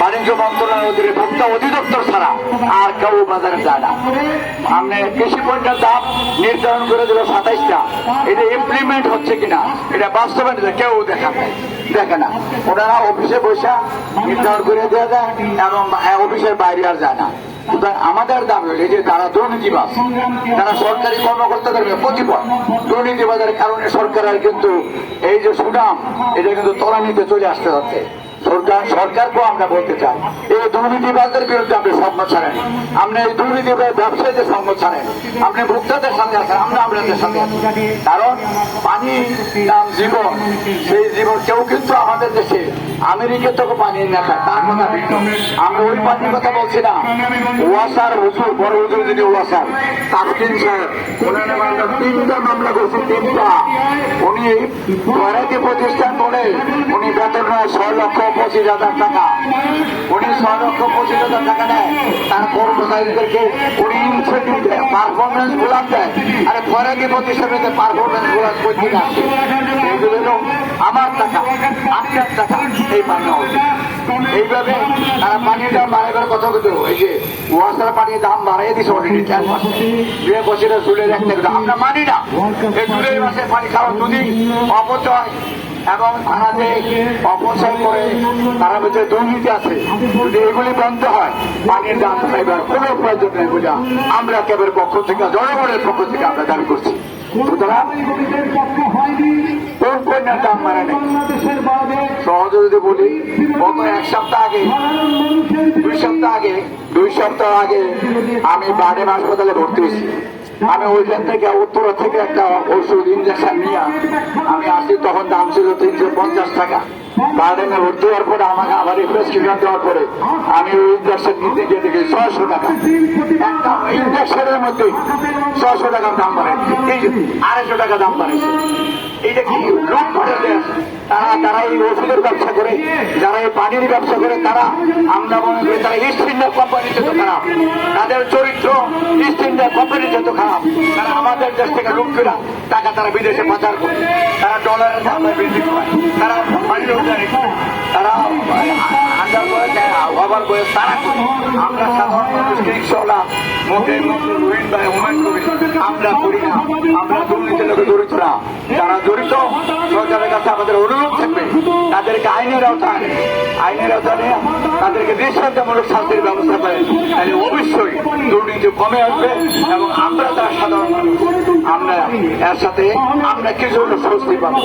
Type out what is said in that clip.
বাণিজ্য মন্ত্রণালয়ের অধীনে ভোক্তা অধিদপ্তর ছাড়া আর কেউ বাজারে যায় না। আপনি কৃষি পণ্যের দাম নির্ধারণ করে দিল 27টা, এটা ইমপ্লিমেন্ট হচ্ছে কিনা, এটা বাস্তবায়ন কেউ দেখে না। ওনারা অফিসে বসে নির্ধারণ করে দেওয়া যায় এবং অফিসের বাইরে আর যায় না। আমাদের দাবি হল যে তারা দুর্নীতিবাজ, তারা সরকারি কর্মকর্তাদের প্রতিপদ দুর্নীতিবাদের কারণে সরকারের কিন্তু এই যে সুনাম এটা কিন্তু তলানিতে চলে আসতে যাচ্ছে। সরকারকেও আমরা বলতে চাই, এই দুর্নীতিবাজদের বিরুদ্ধে আপনি সংবাদ ছাড়েন, আপনি এই দুর্নীতিবাদ ব্যবসায়ীদের সংবাদ ছাড়েন, আপনি ভোক্তাদের সঙ্গে আছেন, আমরা আপনাদের সঙ্গে আছি। কারণ পানি নাম জীবন, সেই জীবন কেউ কিন্তু আমাদের দেশে আমেরিকা থেকে পানি না খায়, তার কথা ভিন্ন। আমরা ওই পানির কথা বলছি না। ওয়াসার হুজুর, বড় হুজুর যিনি ওয়াসার তাসকিন সাহেব, ওনার 3টা মামলা করছে, 3টা। উনি কয়েকটি প্রতিষ্ঠান বলে উনি বেতন হয় 6,25,000 টাকা। উনি 6,25,000 টাকা নেয়, তার কর্মচারীদেরকে উনি ইনসেন্টিভ দেয়, পারফরমেন্স বোনাস দেয়। আরে কয়েকটি প্রতিষ্ঠানে পারফরমেন্স বোনাস করতে আসে, এগুলো আমার টাকা, আপনার টাকা, এই পানি এইভাবে তারা পানির দাম বাড়াবার কথা কিন্তু এই যে ওয়াসার পানির দাম বাড়াই দিচ্ছে অলরেডি 4 মাসে, 2 বছরে জুলাই রাখতে আমরা মানি না। এই জুলাই মাসের পানি খাওয়া যদি অপচয় এবং তারা অপচয় করে তারা ভিতরে দুর্নীতি আছে, যদি এগুলি বন্ধ হয় পানির দাম পাইবার কোনো প্রয়োজন নেই বলে আমরা কেবল পক্ষ থেকে, জনগণের পক্ষ থেকে আমরা দাবি করছি। সুতরাং কোন পণ্যের দাম বাড়ে নেই সহজে যদি বলি, গত 1 সপ্তাহ আগে 2 সপ্তাহ আগে আমি বার্ডেন হাসপাতালে ভর্তি হয়েছি। আমি ওইখান থেকে উত্তরা থেকে একটা ওষুধ ইঞ্জেকশন নিয়ে আমি আসি, তখন দাম ছিল 350 টাকা। বার্ডেনে ভর্তি হওয়ার পরে আমাকে আবার প্রেসক্রিপশন দেওয়ার পরে আমি ওই ইঞ্জেকশন নিতে গিয়ে দেখি 600 টাকা। একটা ইঞ্জেকশনের মধ্যে 600 টাকার দাম বাড়াইছে, 250 টাকা দাম বাড়াইছে। এইটা কি লুটপাটের দেশ? তারা এই ওষুধের ব্যবসা করে, যারা এই পানির ব্যবসা করে, তারা আমরা মনে করি তারা ইস্ট ইন্ডিয়া কোম্পানির যত খারাপ, তাদের চরিত্র ইস্ট ইন্ডিয়া কোম্পানির যত খারাপ। তারা আমাদের দেশ থেকে লুট করে টাকা তারা বিদেশে পাচার করে, তারা ডলারের দাম বৃদ্ধি করে, তারা তারা আন্ডার করে দেয়, অভার করে তারা করে। আমরা সাধারণ মানুষ রিক্সাওয়ালা মুখে মুখে রুইন বা হুমায়ুন করি, আমরা করি না। আমরা দুর্নীতির লোকে জড়িত না। যারা জড়িত সরকারের কাছে আমাদের অনুরোধ থাকবে তাদেরকে আইনের আওতায় নিয়ে তাদেরকে দৃষ্টান্তমূলক শাস্তির ব্যবস্থা করে, তাহলে অবশ্যই দুর্নীতি কমে আসবে এবং আমরা তারা সাধারণ মানুষ আমরা এর সাথে আমরা কিছু স্বস্তি পাবো।